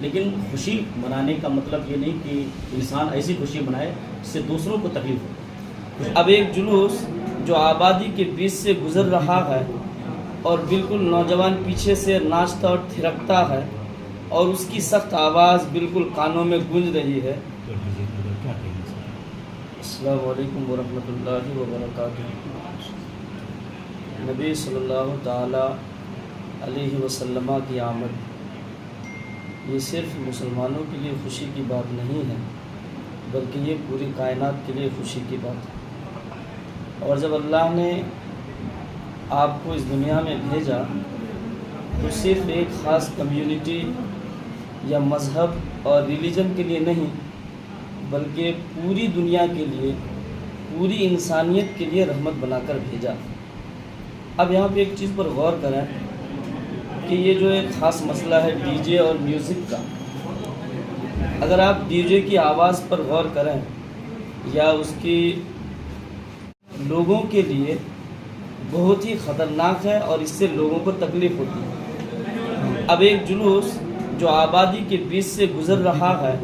لیکن خوشی منانے کا مطلب یہ نہیں کہ انسان ایسی خوشی منائے جس سے دوسروں کو تکلیف ہو۔ اب ایک جلوس جو آبادی کے بیچ سے گزر رہا ہے اور بالکل نوجوان پیچھے سے ناچتا اور تھرکتا ہے اور اس کی سخت آواز بالکل کانوں میں گونج رہی ہے۔ السلام علیکم ورحمۃ اللہ وبرکاتہ۔ نبی صلی اللہ تعالی علیہ وسلم کی آمد یہ صرف مسلمانوں کے لیے خوشی کی بات نہیں ہے، بلکہ یہ پوری کائنات کے لیے خوشی کی بات ہے۔ اور جب اللہ نے آپ کو اس دنیا میں بھیجا تو صرف ایک خاص کمیونٹی یا مذہب اور ریلیجن کے لیے نہیں، بلکہ پوری دنیا کے لیے، پوری انسانیت کے لیے رحمت بنا کر بھیجا۔ اب یہاں پہ ایک چیز پر غور کریں کہ یہ جو ایک خاص مسئلہ ہے ڈی جے اور میوزک کا، اگر آپ ڈی جے کی آواز پر غور کریں یا اس کی لوگوں کے لیے بہت ہی خطرناک ہے اور اس سے لوگوں کو تکلیف ہوتی ہے۔ اب ایک جلوس جو آبادی کے بیچ سے گزر رہا ہے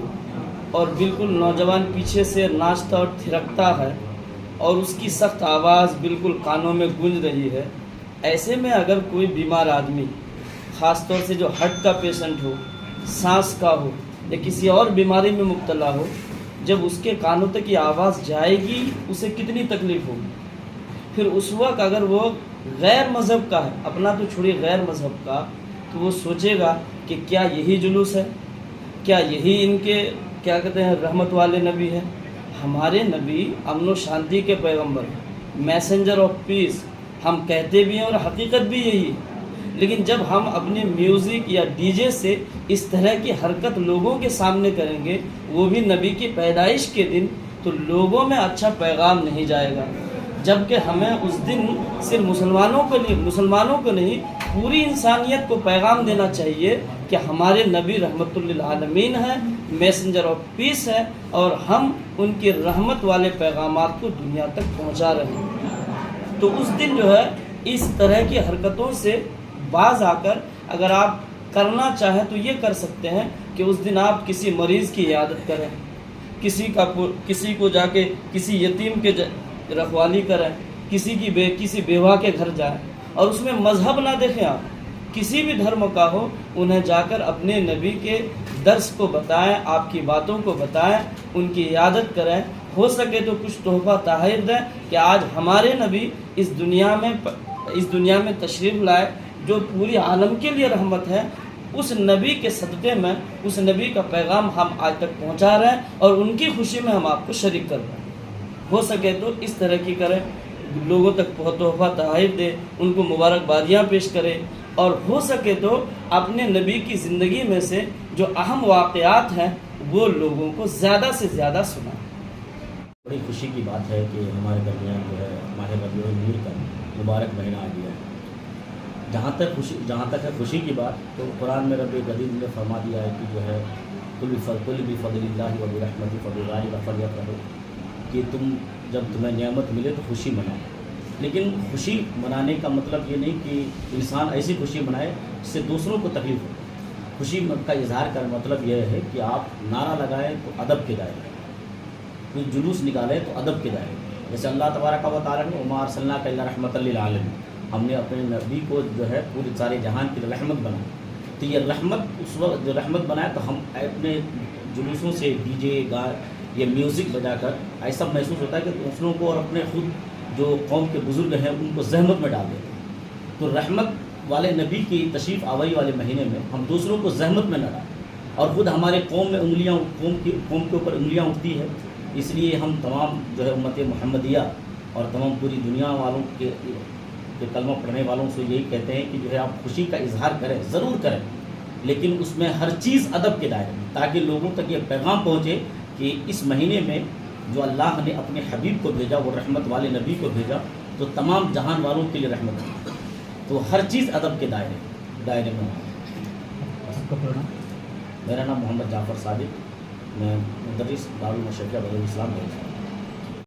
اور بالکل نوجوان پیچھے سے ناچتا اور تھرکتا ہے اور اس کی سخت آواز بالکل کانوں میں گونج رہی ہے، ایسے میں اگر کوئی بیمار آدمی، خاص طور سے جو ہارٹ کا پیشنٹ ہو، سانس کا ہو یا کسی اور بیماری میں مبتلا ہو، جب اس کے کانوں تک یہ آواز جائے گی اسے کتنی تکلیف ہوگی۔ پھر اس وقت اگر وہ غیر مذہب کا ہے، اپنا تو چھوڑیے غیر مذہب کا، تو وہ سوچے گا کہ کیا یہی جلوس ہے، کیا یہی ان کے کیا کہتے ہیں رحمت والے نبی ہے۔ ہمارے نبی امن و شانتی کے پیغمبر، میسنجر آف پیس، ہم کہتے بھی ہیں اور حقیقت بھی یہی ہے۔ لیکن جب ہم اپنے میوزک یا ڈی جے سے اس طرح کی حرکت لوگوں کے سامنے کریں گے، وہ بھی نبی کی پیدائش کے دن، تو لوگوں میں اچھا پیغام نہیں جائے گا۔ جبکہ ہمیں اس دن صرف مسلمانوں کو نہیں، پوری انسانیت کو پیغام دینا چاہیے کہ ہمارے نبی رحمت للعالمین ہیں، میسنجر آف پیس ہے، اور ہم ان کی رحمت والے پیغامات کو دنیا تک پہنچا رہے ہیں۔ تو اس دن جو ہے اس طرح کی حرکتوں سے باز آ کر اگر آپ کرنا چاہیں تو یہ کر سکتے ہیں کہ اس دن آپ کسی مریض کی عیادت کریں، کسی کو جا کے کسی یتیم کے رکھوالی کریں، کسی بیوہ کے گھر جائیں، اور اس میں مذہب نہ دیکھیں، آپ کسی بھی دھرم کا ہو، انہیں جا کر اپنے نبی کے درس کو بتائیں، آپ کی باتوں کو بتائیں، ان کی عیادت کریں۔ ہو سکے تو کچھ تحفہ تحائف دیں کہ آج ہمارے نبی اس دنیا میں تشریف لائے جو پوری عالم کے لیے رحمت ہے، اس نبی کے صدقے میں اس نبی کا پیغام ہم آج تک پہنچا رہے ہیں اور ان کی خوشی میں ہم آپ کو شریک کر رہے ہیں۔ ہو سکے تو اس طرح کی کریں، لوگوں تک تحفہ تحائف دے، ان کو مبارکبادیاں پیش کرے، اور ہو سکے تو اپنے نبی کی زندگی میں سے جو اہم واقعات ہیں وہ لوگوں کو زیادہ سے زیادہ سنائیں۔ بڑی خوشی کی بات ہے کہ ہمارے درمیان جو ہے ماہ ربیع الاول کا مبارک مہینہ آ گیا ہے۔ جہاں تک ہے خوشی کی بات، تو قرآن میں رب کریم نے فرما دیا ہے کہ جو ہے قل بفضل اللہ وبرحمتہ فبذلک فلیفرحوا، کہ جب تمہیں نعمت ملے تو خوشی مناؤ۔ لیکن خوشی منانے کا مطلب یہ نہیں کہ انسان ایسی خوشی منائے جس سے دوسروں کو تکلیف ہو۔ خوشی کا اظہار کا مطلب یہ ہے کہ آپ نعرہ لگائیں تو ادب کے دائرے، کوئی جلوس نکالیں تو ادب کے دائرے۔ جیسے اللہ تبارک و تعالیٰ نے وما ارسلناک الا رحمۃ للعالمین، ہم نے اپنے نبی کو جو ہے پورے سارے جہان کی رحمت بنائی، تو یہ رحمت اس وقت جو رحمت بنائے تو ہم اپنے جلوسوں سے ڈی جے یہ میوزک بجا کر ایسا محسوس ہوتا ہے کہ دوسروں کو اور اپنے خود جو قوم کے بزرگ ہیں ان کو زحمت میں ڈال دیتے ہیں۔ تو رحمت والے نبی کی تشریف آوری والے مہینے میں ہم دوسروں کو زحمت میں نہ ڈالیں، اور خود ہمارے قوم میں قوم کے اوپر انگلیاں اٹھتی ہے۔ اس لیے ہم تمام جو ہے امت محمدیہ اور تمام پوری دنیا والوں کے کلمہ پڑھنے والوں سے یہی کہتے ہیں کہ جو ہے آپ خوشی کا اظہار کریں، ضرور کریں، لیکن اس میں ہر چیز ادب کے دائرے میں، تاکہ لوگوں تک یہ پیغام پہنچے کہ اس مہینے میں جو اللہ نے اپنے حبیب کو بھیجا، وہ رحمت والے نبی کو بھیجا، تو تمام جہان والوں کے لیے رحمت ہے، تو ہر چیز ادب کے دائرے میں۔ میرا نام محمد جعفر صادق، میں مدرس دارالمشرقیہ بدر الاسلام ہے۔